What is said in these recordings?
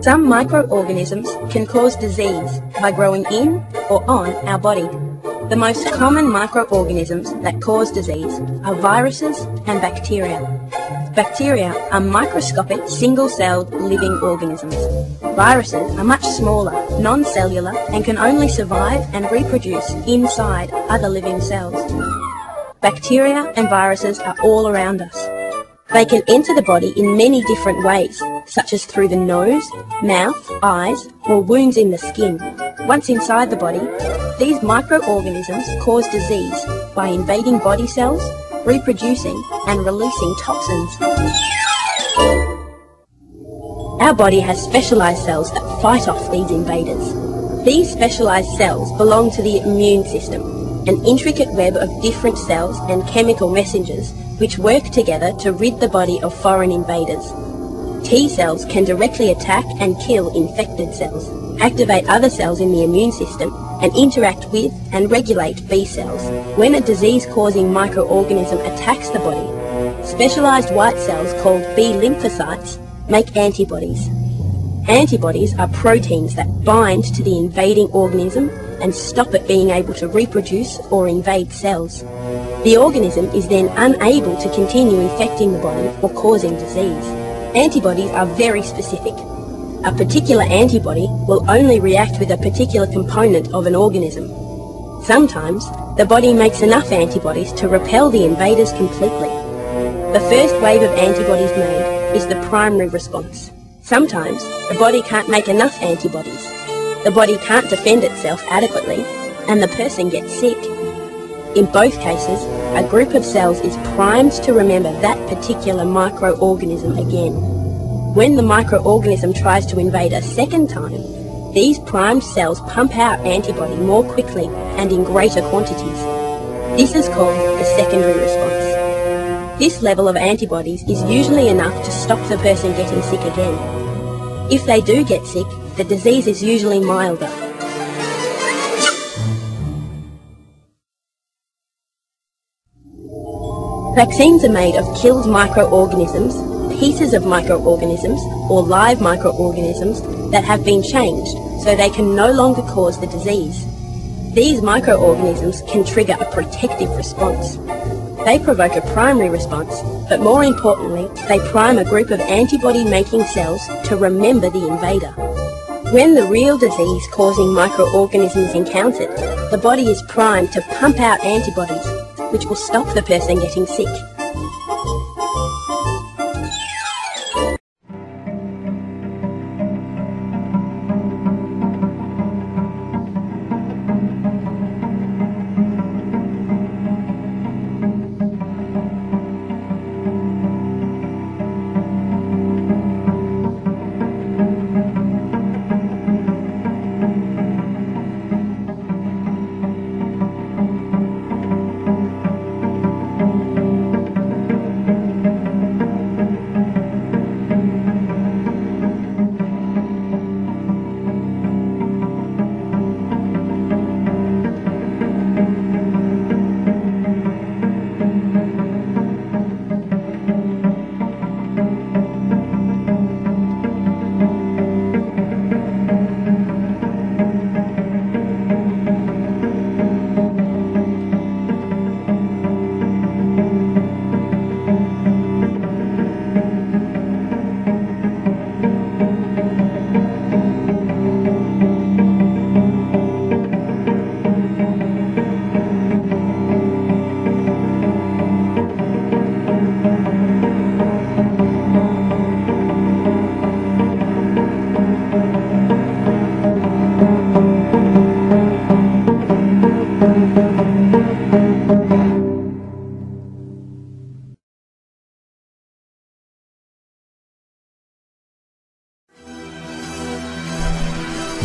Some microorganisms can cause disease by growing in or on our body. The most common microorganisms that cause disease are viruses and bacteria. Bacteria are microscopic, single-celled living organisms. Viruses are much smaller, non-cellular, and can only survive and reproduce inside other living cells. Bacteria and viruses are all around us. They can enter the body in many different ways, such as through the nose, mouth, eyes, or wounds in the skin. Once inside the body, these microorganisms cause disease by invading body cells, reproducing, and releasing toxins. Our body has specialized cells that fight off these invaders. These specialized cells belong to the immune system, an intricate web of different cells and chemical messengers which work together to rid the body of foreign invaders. T cells can directly attack and kill infected cells, activate other cells in the immune system, and interact with and regulate B cells. When a disease-causing microorganism attacks the body, specialized white cells called B lymphocytes make antibodies. Antibodies are proteins that bind to the invading organism and stop it being able to reproduce or invade cells. The organism is then unable to continue infecting the body or causing disease. Antibodies are very specific. A particular antibody will only react with a particular component of an organism. Sometimes, the body makes enough antibodies to repel the invaders completely. The first wave of antibodies made is the primary response. Sometimes, the body can't make enough antibodies. The body can't defend itself adequately, and the person gets sick. In both cases, a group of cells is primed to remember that particular microorganism again. When the microorganism tries to invade a second time, these primed cells pump out antibody more quickly and in greater quantities. This is called the secondary response. This level of antibodies is usually enough to stop the person getting sick again. If they do get sick, the disease is usually milder. Vaccines are made of killed microorganisms, pieces of microorganisms, or live microorganisms that have been changed so they can no longer cause the disease. These microorganisms can trigger a protective response. They provoke a primary response, but more importantly, they prime a group of antibody-making cells to remember the invader. When the real disease-causing microorganism is encountered, the body is primed to pump out antibodies, which will stop the person getting sick.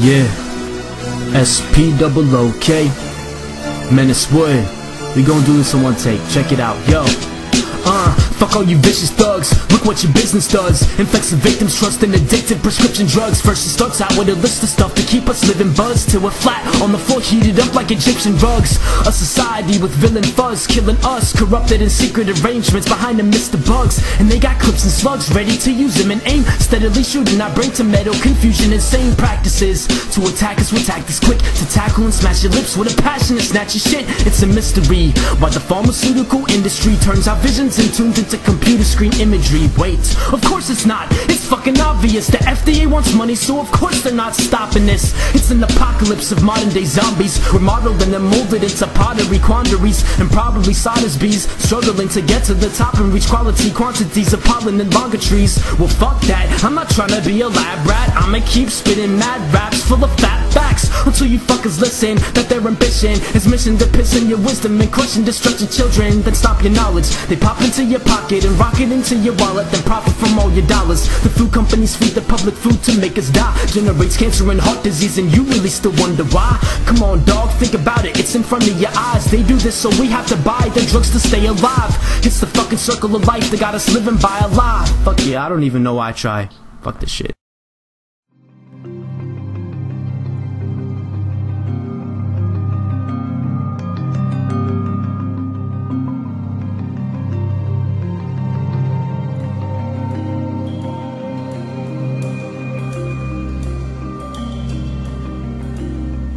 Yeah, S-P-O-O-K. Man, it's Wood. We gon' do this in one take. Check it out, yo. Fuck all you vicious thugs. Look what your business does. Infects the victim's trust in addictive prescription drugs. First it starts out with a list of stuff to keep us living buzzed, till we're flat on the floor, heated up like Egyptian rugs. A society with villain fuzz, killing us, corrupted in secret arrangements behind them Mr. Bugs. And they got clips and slugs ready to use them and aim, steadily shooting our brain to metal confusion. Insane practices to attack us with tactics quick to tackle and smash your lips with a passion to snatch your shit. It's a mystery why the pharmaceutical industry turns our visions and tunes into computer screen imagery. Wait, of course it's not. It's fucking obvious. The FDA wants money, so of course they're not stopping this. It's an apocalypse of modern day zombies, remodeled and then molded into pottery quandaries, and probably sawdust bees struggling to get to the top and reach quality quantities of pollen and longa trees. Well fuck that, I'm not trying to be a lab rat. I'ma keep spitting mad raps full of fat facts until you fuckers listen that their ambition is mission to piss in your wisdom and question destructive children. Then stop your knowledge, they pop into your pocket and rock it into your wallet, then profit from all your dollars. The food companies feed the public food to make us die, generates cancer and heart disease, and you really still wonder why? Come on dog, think about it, it's in front of your eyes. They do this so we have to buy the drugs to stay alive. It's the fucking circle of life that got us living by a lie. Fuck yeah, I don't even know why I try. Fuck this shit.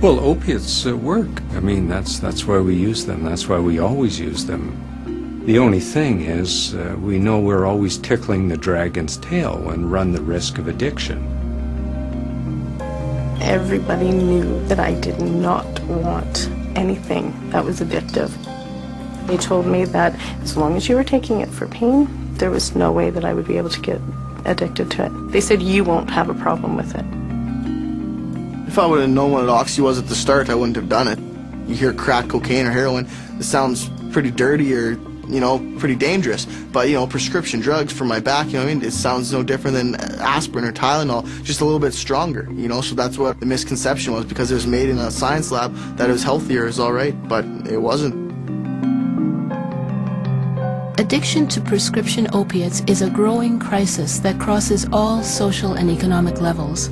Well, opiates work. I mean, that's why we use them. That's why we always use them. The only thing is, we know we're always tickling the dragon's tail and run the risk of addiction. Everybody knew that I did not want anything that was addictive. They told me that as long as you were taking it for pain, there was no way that I would be able to get addicted to it. They said, you won't have a problem with it. If I would have known what an oxy was at the start, I wouldn't have done it. You hear crack, cocaine, or heroin, it sounds pretty dirty or, pretty dangerous. But, prescription drugs for my back, it sounds no different than aspirin or Tylenol, just a little bit stronger, so that's what the misconception was, because it was made in a science lab, that it was healthier, it was alright, but it wasn't. Addiction to prescription opiates is a growing crisis that crosses all social and economic levels.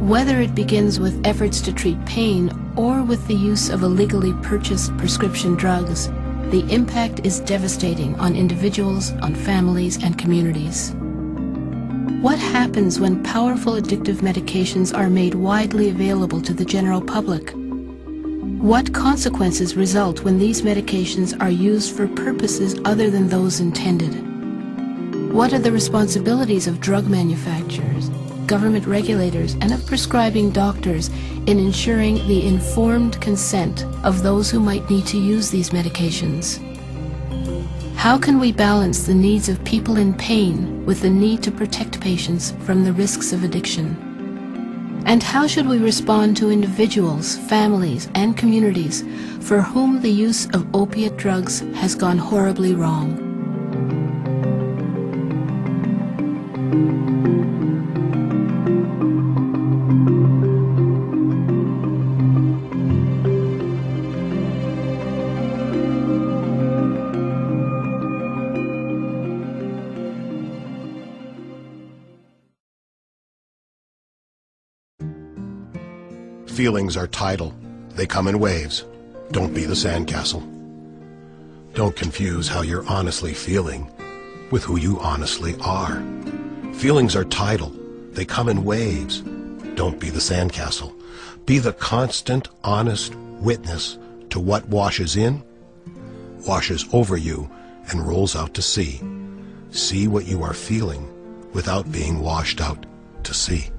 Whether it begins with efforts to treat pain or with the use of illegally purchased prescription drugs, the impact is devastating on individuals, on families, and communities. What happens when powerful addictive medications are made widely available to the general public? What consequences result when these medications are used for purposes other than those intended? What are the responsibilities of drug manufacturers, government regulators, and of prescribing doctors in ensuring the informed consent of those who might need to use these medications? How can we balance the needs of people in pain with the need to protect patients from the risks of addiction? And how should we respond to individuals, families, and communities for whom the use of opiate drugs has gone horribly wrong? Feelings are tidal. They come in waves. Don't be the sandcastle. Don't confuse how you're honestly feeling with who you honestly are. Feelings are tidal. They come in waves. Don't be the sandcastle. Be the constant, honest witness to what washes in, washes over you, and rolls out to sea. See what you are feeling without being washed out to sea.